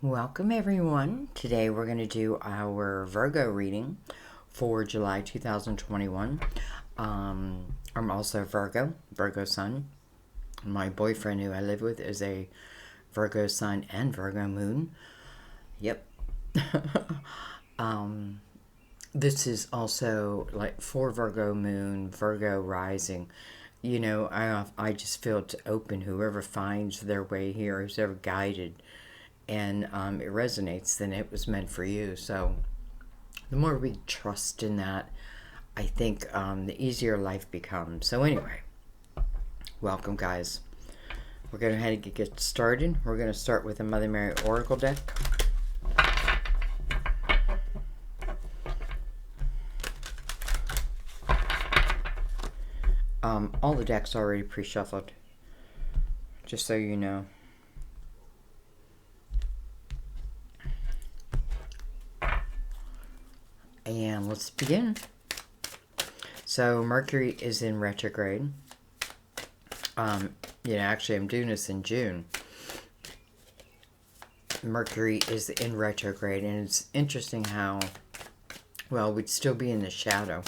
Welcome everyone. Today we're going to do our Virgo reading for July 2021. I'm also Virgo sun. My boyfriend who I live with is a Virgo sun and Virgo moon. Yep. This is also like for Virgo moon, Virgo rising. I just feel to open whoever finds their way here, who's ever guided and it resonates, then it was meant for you. So the more we trust in that, I think the easier life becomes. So anyway, welcome guys. We're going to head and get started. We're going to start with a Mother Mary Oracle deck. All the decks are already pre-shuffled, just so you know. And let's begin. So Mercury is in retrograde. Actually I'm doing this in June. Mercury is in retrograde, and it's interesting how, well, we'd still be in the shadow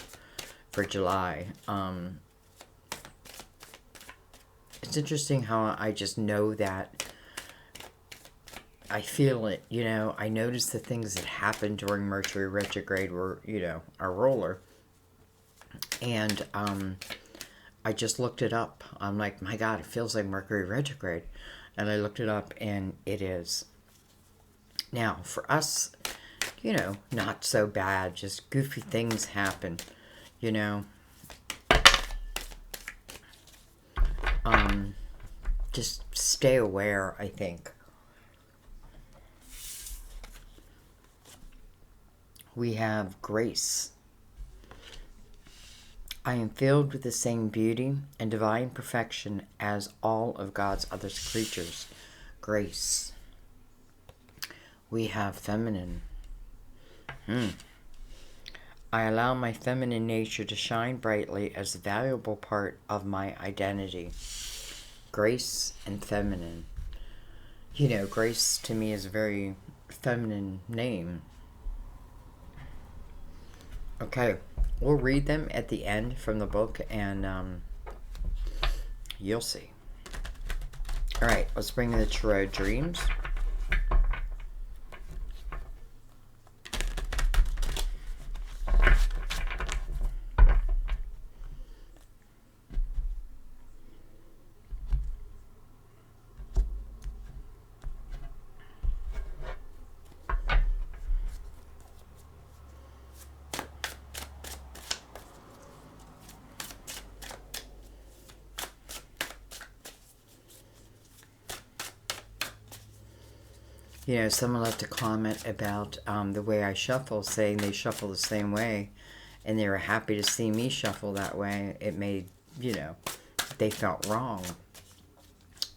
for July. It's interesting how I just know that. I feel it, I notice the things that happen during Mercury retrograde were, a roller. And I just looked it up. I'm like, my God, it feels like Mercury retrograde. And I looked it up, and it is. Now, for us, not so bad. Just goofy things happen, Just stay aware, I think. We have grace. I am filled with the same beauty and divine perfection as all of God's other creatures. Grace. We have feminine. I allow my feminine nature to shine brightly as a valuable part of my identity. Grace and feminine. Grace to me is a very feminine name. Okay, we'll read them at the end from the book, and you'll see. All right, let's bring in the Tarot Dreams. Someone left a comment about the way I shuffle, saying they shuffle the same way, and they were happy to see me shuffle that way. It made, they felt wrong.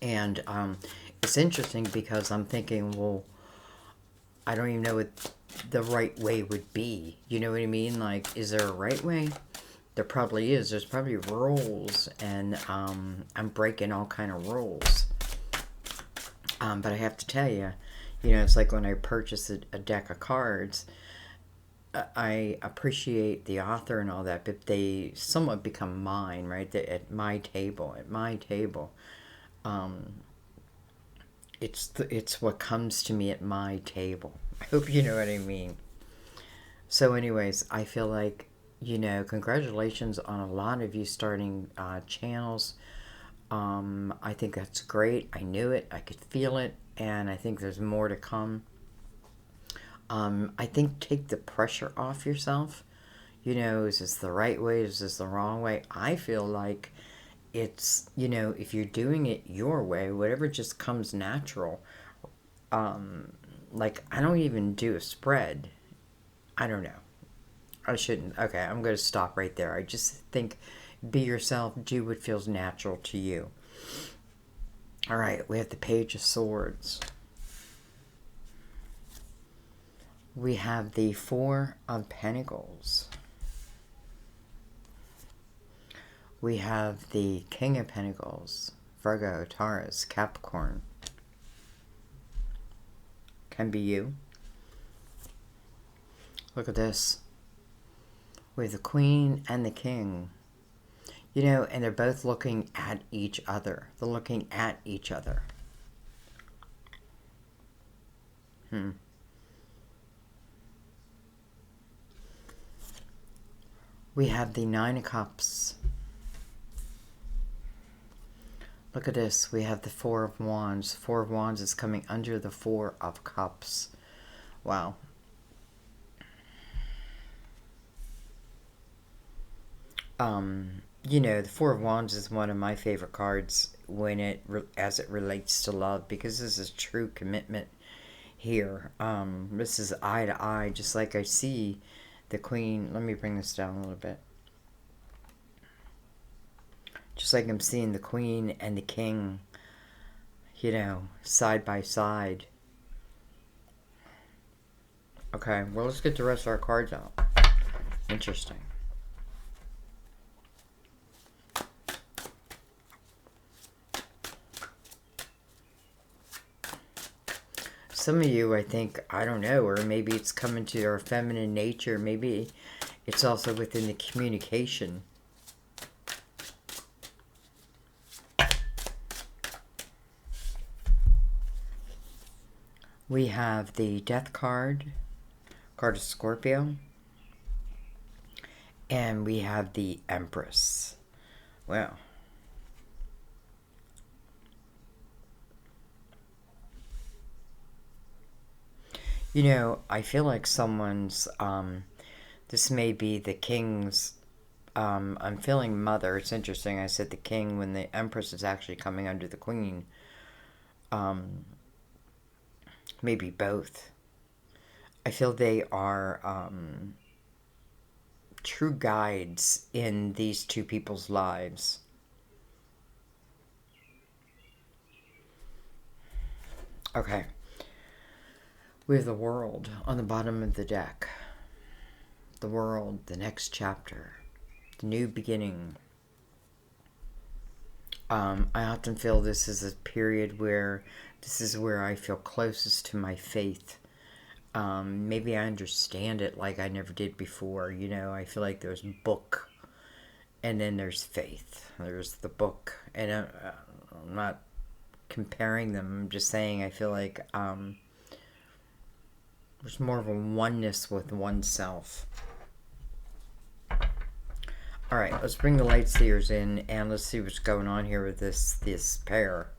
And it's interesting because I'm thinking, well, I don't even know what the right way would be. You know what I mean? Like, is there a right way? There probably is. There's probably rules, and I'm breaking all kind of rules. But I have to tell you, it's like when I purchase a deck of cards, I appreciate the author and all that, but they somewhat become mine, right? At my table. It's what comes to me at my table. I hope you know what I mean. So anyways, I feel like, congratulations on a lot of you starting channels. I think that's great. I knew it. I could feel it. And I think there's more to come. I think take the pressure off yourself. Is this the right way? Is this the wrong way? I feel like it's, if you're doing it your way, whatever just comes natural. Like, I don't even do a spread. I don't know. I shouldn't. Okay, I'm going to stop right there. I just think be yourself. Do what feels natural to you. All right, we have the Page of Swords. We have the Four of Pentacles. We have the King of Pentacles, Virgo, Taurus, Capricorn. can be you. Look at this. We have the Queen and the King. You know, and they're both looking at each other. They're looking at each other. We have the Nine of Cups. Look at this. We have the Four of Wands. Four of Wands is coming under the Four of Cups. Wow. You know, the Four of Wands is one of my favorite cards as it relates to love, because this is true commitment here. This is eye to eye, just like I see the Queen. Let me bring this down a little bit. Just like I'm seeing the Queen and the King, you know, side by side. Okay, well, let's get the rest of our cards out. Interesting. Some of you, I think, I don't know, or maybe it's coming to your feminine nature. Maybe it's also within the communication. We have the Death card of Scorpio. And we have the Empress. Wow. You know, I feel like someone's, this may be the King's, I'm feeling mother. It's interesting, I said the King when the Empress is actually coming under the Queen. Maybe both. I feel they are, true guides in these two people's lives. Okay. We have the World on the bottom of the deck. The World, the next chapter, the new beginning. I often feel this is a period where this is where I feel closest to my faith. Maybe I understand it like I never did before. You know, I feel like there's book and then there's faith. There's the book. And I'm not comparing them. I'm just saying I feel like there's more of a oneness with oneself. All right, let's bring the light seers in and let's see what's going on here with this pair.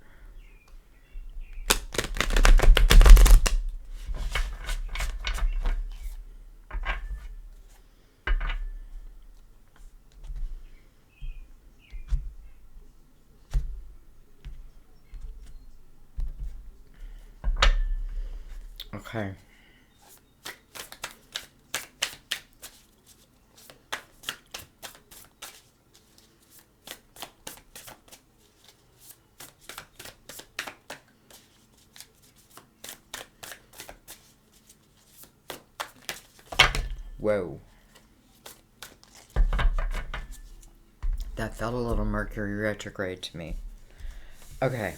Okay. Whoa. That felt a little Mercury retrograde to me. Okay.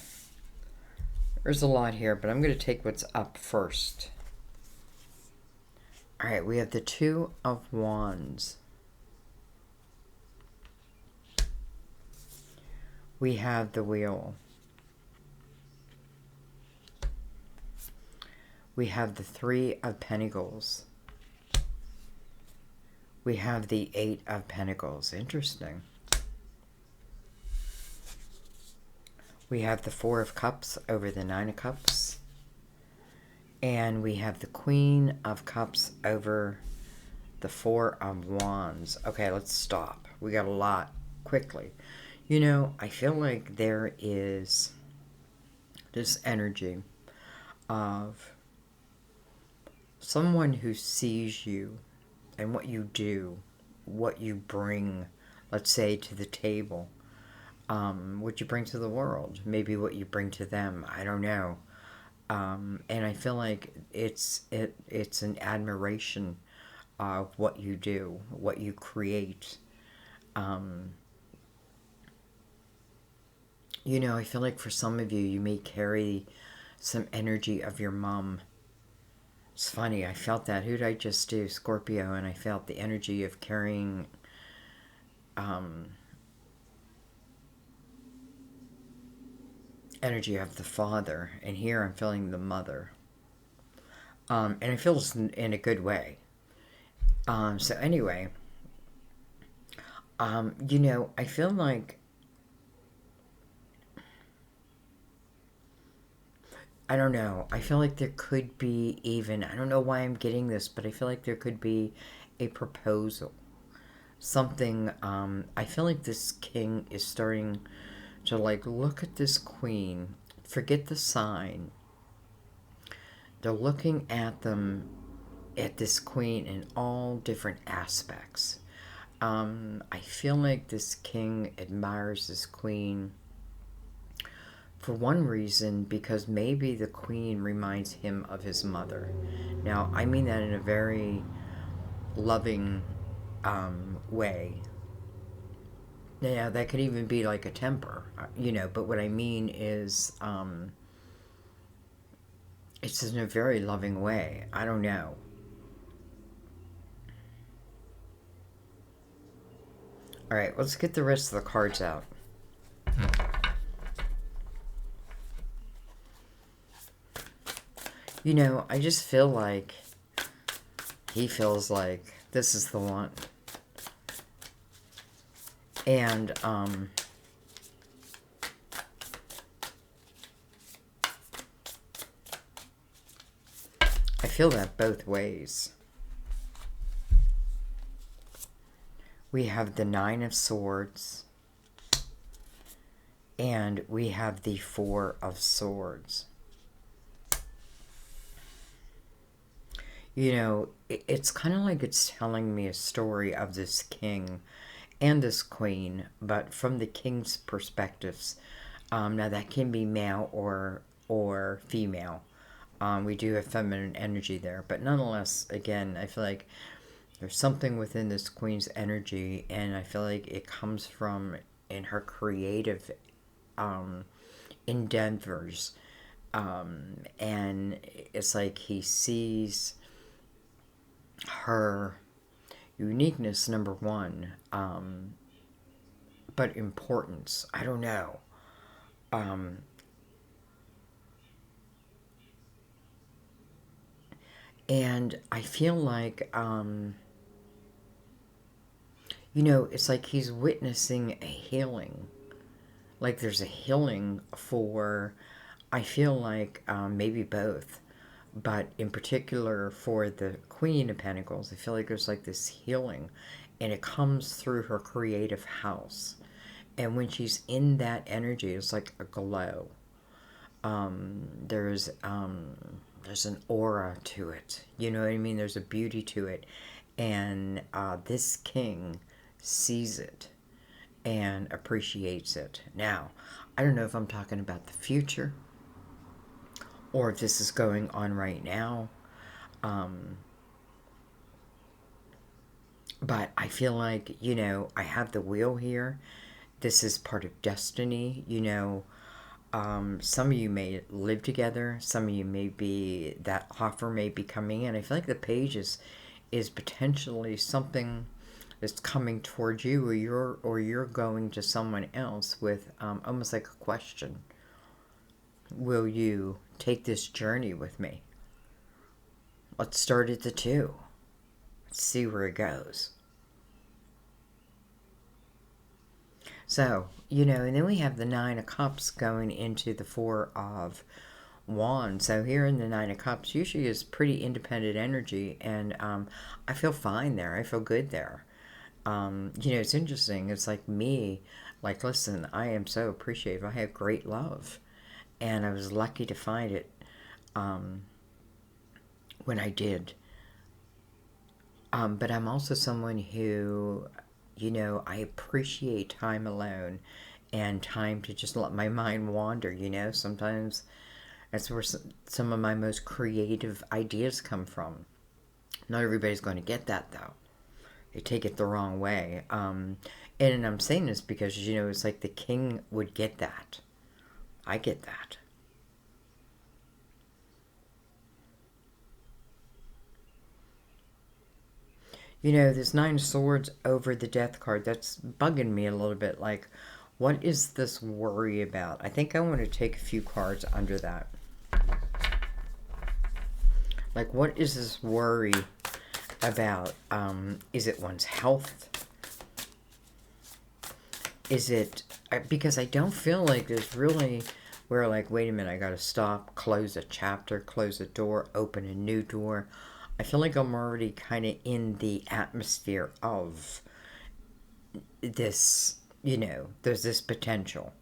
There's a lot here, but I'm going to take what's up first. Alright, we have the Two of Wands. We have the Wheel. We have the Three of Pentacles. We have the Eight of Pentacles. Interesting. We have the Four of Cups over the Nine of Cups. And we have the Queen of Cups over the Four of Wands. Okay, let's stop. We got a lot quickly. You know, I feel like there is this energy of someone who sees you and what you do, what you bring, let's say, to the table, what you bring to the world, maybe what you bring to them, I don't know. And I feel like it's an admiration of what you do, what you create. You know, I feel like for some of you, you may carry some energy of your mom. It's funny, I felt that. Who did I just do? Scorpio, and I felt the energy of carrying energy of the father, and here I'm feeling the mother. And it feels in a good way. So anyway, I feel like, I don't know, I feel like there could be even, I don't know why I'm getting this, but I feel like there could be a proposal. Something, I feel like this king is starting to like look at this queen, forget the sign. They're looking at them, at this queen in all different aspects. I feel like this king admires this queen for one reason, because maybe the queen reminds him of his mother. Now, I mean that in a very loving way. Now, that could even be like a temper, but what I mean is, it's in a very loving way. I don't know. All right, let's get the rest of the cards out. I just feel like he feels like this is the one. And, I feel that both ways. We have the Nine of Swords, and we have the Four of Swords. It's kind of like it's telling me a story of this king and this queen, but from the king's perspectives. Now that can be male or female. We do have feminine energy there, but nonetheless, again, I feel like there's something within this queen's energy, and I feel like it comes from in her creative endeavors. And it's like he sees her uniqueness, number one, but importance. I don't know. And I feel like, it's like he's witnessing a healing. Like there's a healing for, I feel like maybe both. But in particular for the Queen of Pentacles, I feel like there's like this healing. And it comes through her creative house. And when she's in that energy, it's like a glow. There's an aura to it. You know what I mean? There's a beauty to it. And this king sees it and appreciates it. Now, I don't know if I'm talking about the future or if this is going on right now. But I feel like, I have the wheel here. This is part of destiny. Some of you may live together. Some of you may be, that offer may be coming in. I feel like the page is potentially something that's coming towards you, or you're going to someone else with almost like a question. Will you take this journey with me? Let's start at the 2. Let's see where it goes. So, and then we have the 9 of Cups going into the 4 of Wands. So here in the 9 of Cups usually is pretty independent energy, and I feel fine there. I feel good there. It's interesting. It's like me, like, listen, I am so appreciative. I have great love, and I was lucky to find it when I did. But I'm also someone who, I appreciate time alone and time to just let my mind wander, Sometimes that's where some of my most creative ideas come from. Not everybody's going to get that, though. They take it the wrong way. And I'm saying this because, it's like the king would get that. I get that. You know, this Nine of Swords over the Death card, that's bugging me a little bit. Like, what is this worry about? I think I want to take a few cards under that. Like, what is this worry about? Is it one's health? Is it... Because I don't feel like there's really... Where, like, wait a minute, I gotta stop, close a chapter, close a door, open a new door. I feel like I'm already kind of in the atmosphere of this, you know, there's this potential.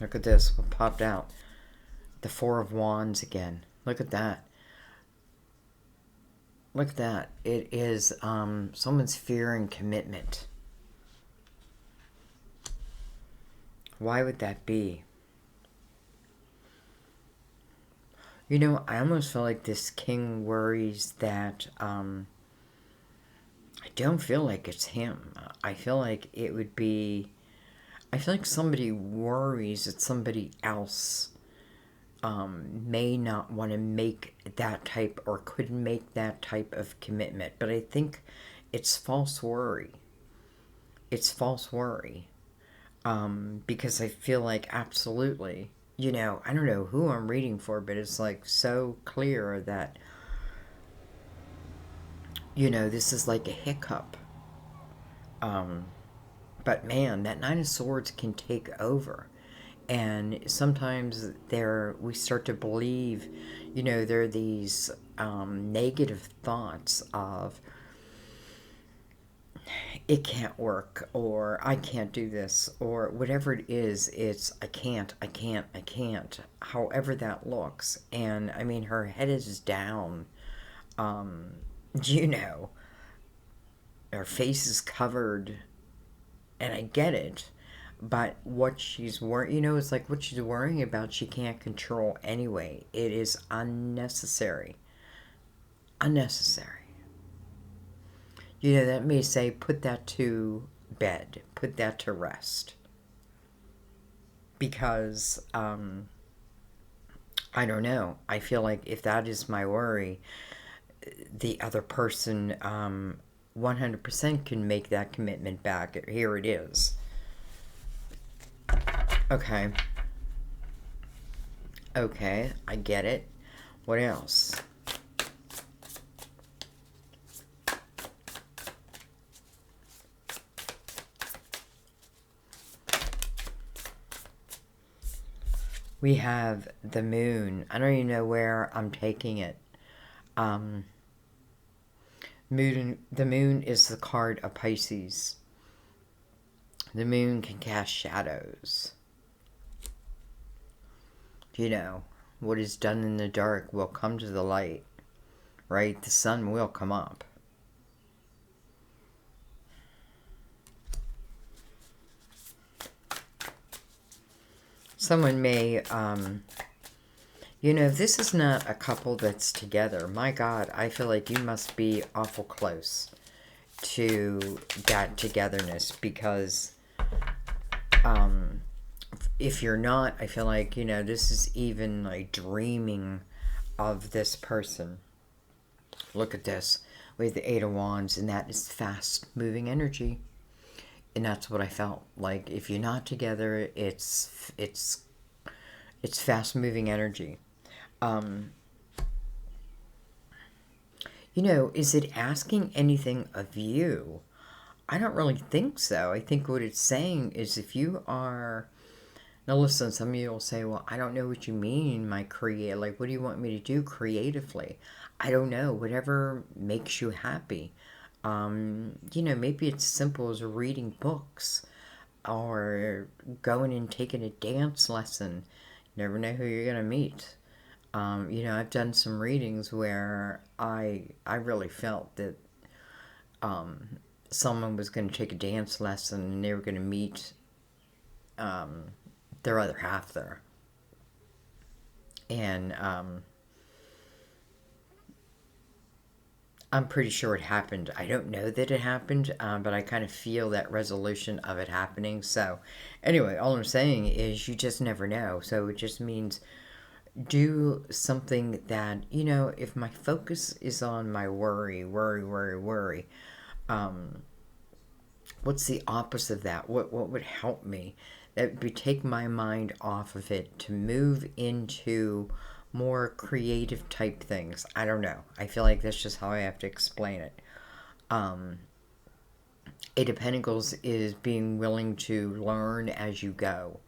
Look at this, what popped out? The Four of Wands again. Look at that. Look at that. It is someone's fearing commitment. Why would that be? You know, I almost feel like this king worries that, I don't feel like it's him. I feel like it would be, I feel like somebody worries that somebody else may not want to make that type or could make that type of commitment. But I think it's false worry. It's false worry. Because I feel like absolutely, you know, I don't know who I'm reading for, but it's like so clear that, you know, this is like a hiccup. But man, that Nine of Swords can take over. And sometimes we start to believe, you know, there are these negative thoughts of, it can't work, or I can't do this, or whatever it is, it's I can't, however that looks. And I mean, her head is down, you know, her face is covered, and I get it, but what she's worrying, you know, it's like what she's worrying about, she can't control anyway. It is unnecessary. Unnecessary. You know, that may say, put that to bed, put that to rest. Because, I don't know. I feel like if that is my worry, the other person 100% can make that commitment back. Here it is. Okay. Okay, I get it. What else? We have the moon. I don't even know where I'm taking it. The moon is the card of Pisces. The moon can cast shadows. You know, what is done in the dark will come to the light, right? The sun will come up. Someone may, you know, if this is not a couple that's together, my God, I feel like you must be awful close to that togetherness, because if you're not, I feel like, you know, this is even like dreaming of this person. Look at this with the Eight of Wands, and that is fast moving energy. And that's what I felt like. If you're not together, it's fast moving energy. You know, is it asking anything of you? I don't really think so. I think what it's saying is, if you are... Now listen, some of you will say, well, I don't know what you mean, my create. Like, what do you want me to do creatively? I don't know. Whatever makes you happy. You know, maybe it's simple as reading books or going and taking a dance lesson. You never know who you're going to meet. You know, I've done some readings where I really felt that someone was going to take a dance lesson and they were going to meet their other half there. And I'm pretty sure it happened. I don't know that it happened, but I kind of feel that resolution of it happening. So anyway, all I'm saying is you just never know. So it just means do something that, if my focus is on my worry, um, what's the opposite of that? What would help me? That would take my mind off of it to move into more creative type things. I don't know. I feel like that's just how I have to explain it. Um, Eight of Pentacles is being willing to learn as you go.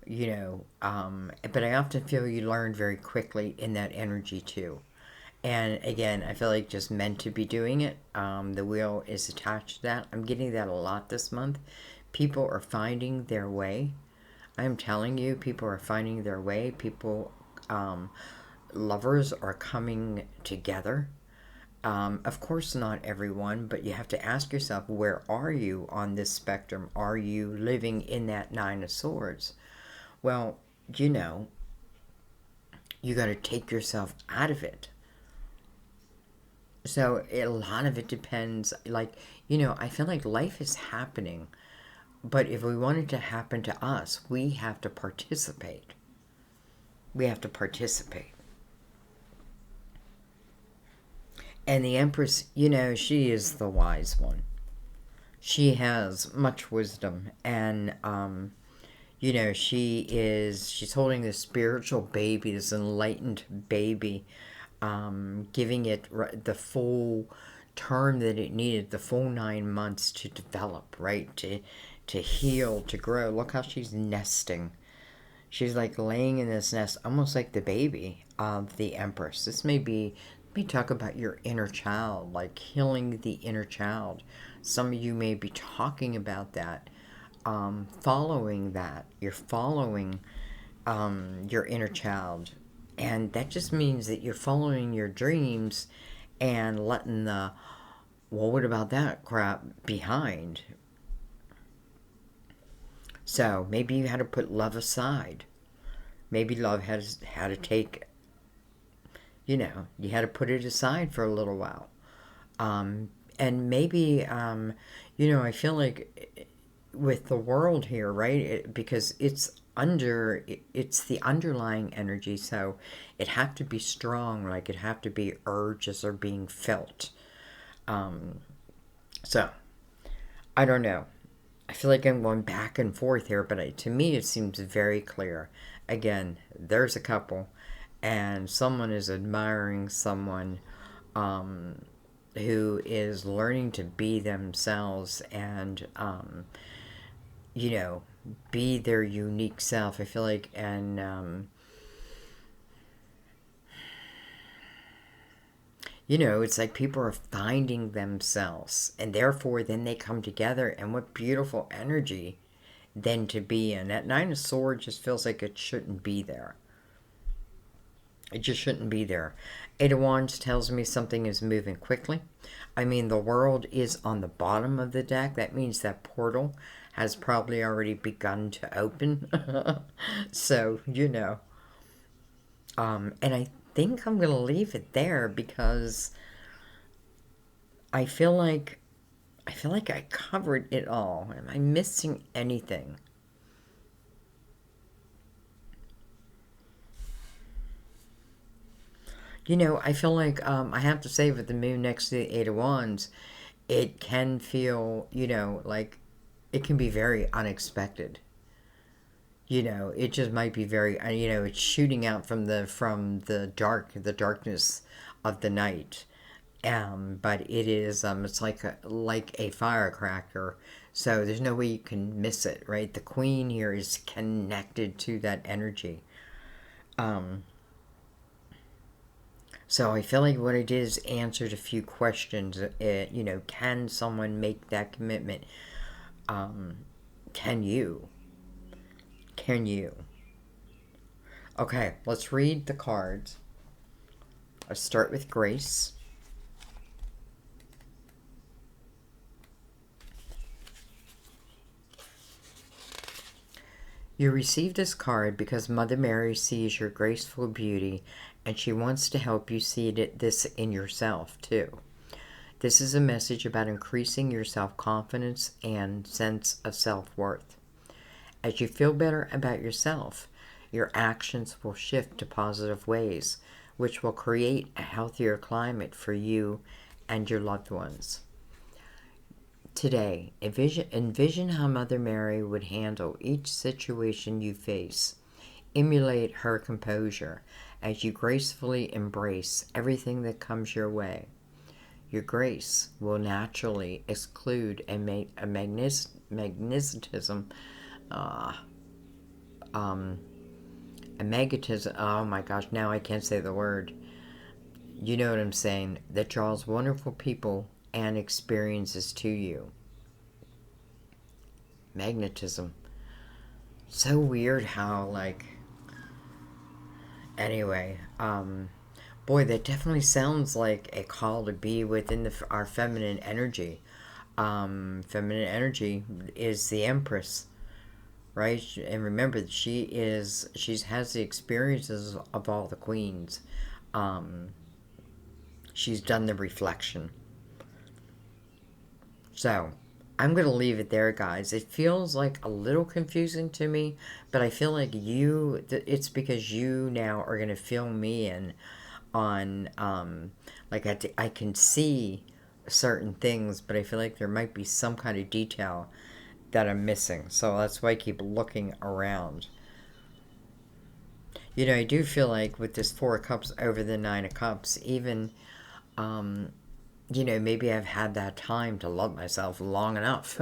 But I often feel you learn very quickly in that energy too. And again, I feel like just meant to be doing it. The wheel is attached to that. I'm getting that a lot this month. People are finding their way. I'm telling you, people are finding their way. Lovers are coming together. Of course, not everyone, but you have to ask yourself, where are you on this spectrum? Are you living in that Nine of Swords? Well, you know, you got to take yourself out of it. So a lot of it depends. Like, I feel like life is happening, but if we want it to happen to us, we have to participate. We have to participate. And the Empress, she is the wise one. She has much wisdom, and she's holding this spiritual baby, this enlightened baby, giving it the full term that it needed, the full 9 months to develop, right? To heal, to grow. Look how she's nesting. She's like laying in this nest, almost like the baby of the Empress. This may be, let me talk about your inner child, like healing the inner child. Some of you may be talking about that, following that. You're following your inner child. And that just means that you're following your dreams and letting the, well, what about that crap behind? So maybe you had to put love aside. Maybe love had to take, you had to put it aside for a little while. And maybe, I feel like with the world here, right? Because it's the underlying energy, so it have to be strong, like it have to be urges are being felt. So I don't know. I feel like I'm going back and forth here, but to me it seems very clear. Again, there's a couple, and someone is admiring someone who is learning to be themselves and be their unique self. I feel like, and it's like people are finding themselves, and therefore then they come together, and what beautiful energy then to be in. That Nine of Swords just feels like it shouldn't be there. It just shouldn't be there. Eight of Wands tells me something is moving quickly. I mean, the World is on the bottom of the deck. That means that portal has probably already begun to open. So, and I think I'm going to leave it there because I feel like I covered it all. Am I missing anything? I feel like I have to say with the moon next to the Eight of Wands, it can feel, like it can be very unexpected. It just might be very, it's shooting out from the darkness of the night. But it is, it's like a firecracker. So there's no way you can miss it, right? The Queen here is connected to that energy. So I feel like what I did is answered a few questions. Can someone make that commitment? Can you? Can you? Okay, let's read the cards. Let's start with Grace. You received this card because Mother Mary sees your graceful beauty and she wants to help you see this in yourself too. This is a message about increasing your self-confidence and sense of self-worth. As you feel better about yourself, Your actions will shift to positive ways, which will create a healthier climate for you and your loved ones. Today, envision how Mother Mary would handle each situation you face. Emulate her composure as you gracefully embrace everything that comes your way. Your grace will naturally exclude a magnetism, a magnetism, oh my gosh, now I can't say the word. You know what I'm saying, that draws wonderful people and experiences to you. Magnetism. So weird how, like, anyway, boy, that definitely sounds like a call to be within our feminine energy. Feminine energy is the Empress, right? And remember, she has the experiences of all the queens. She's done the reflection. So, I'm going to leave it there, guys. It feels like a little confusing to me, but I feel like it's because you now are going to fill me in on, like, I can see certain things, but I feel like there might be some kind of detail that I'm missing. So that's why I keep looking around. You know, I do feel like with this Four of Cups over the Nine of Cups, even, you know, maybe I've had that time to love myself long enough.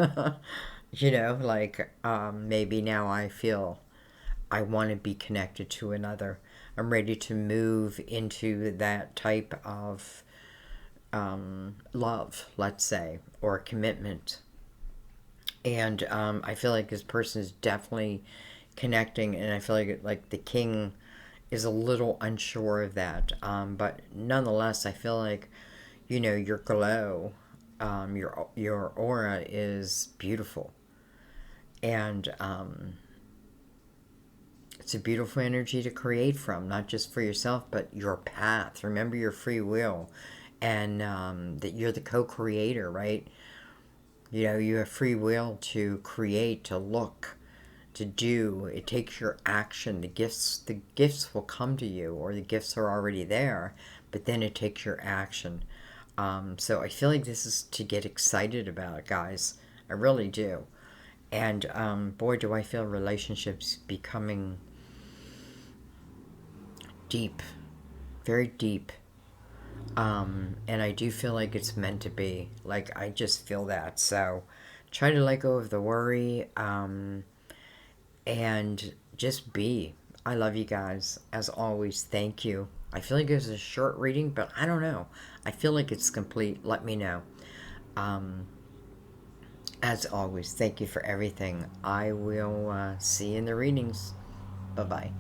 You know, like, maybe now I feel I want to be connected to another. I'm ready to move into that type of love, let's say, or commitment. And I feel like this person is definitely connecting, and I feel like the king is a little unsure of that. But nonetheless, I feel like, you know, your glow, your aura is beautiful, and it's a beautiful energy to create from, not just for yourself, but your path. Remember your free will, and that you're the co-creator, right? You know, you have free will to create, to look, to do. It takes your action. The gifts will come to you, or the gifts are already there, but then it takes your action. So I feel like this is to get excited about, guys. I really do. And boy, do I feel relationships becoming deep, very deep. And I do feel like it's meant to be. Like, I just feel that. So try to let go of the worry, and just be. I love you guys. As always, thank you. I feel like it was a short reading, but I don't know. I feel like it's complete. Let me know. Um, as always, thank you for everything. I will see you in the readings. Bye-bye.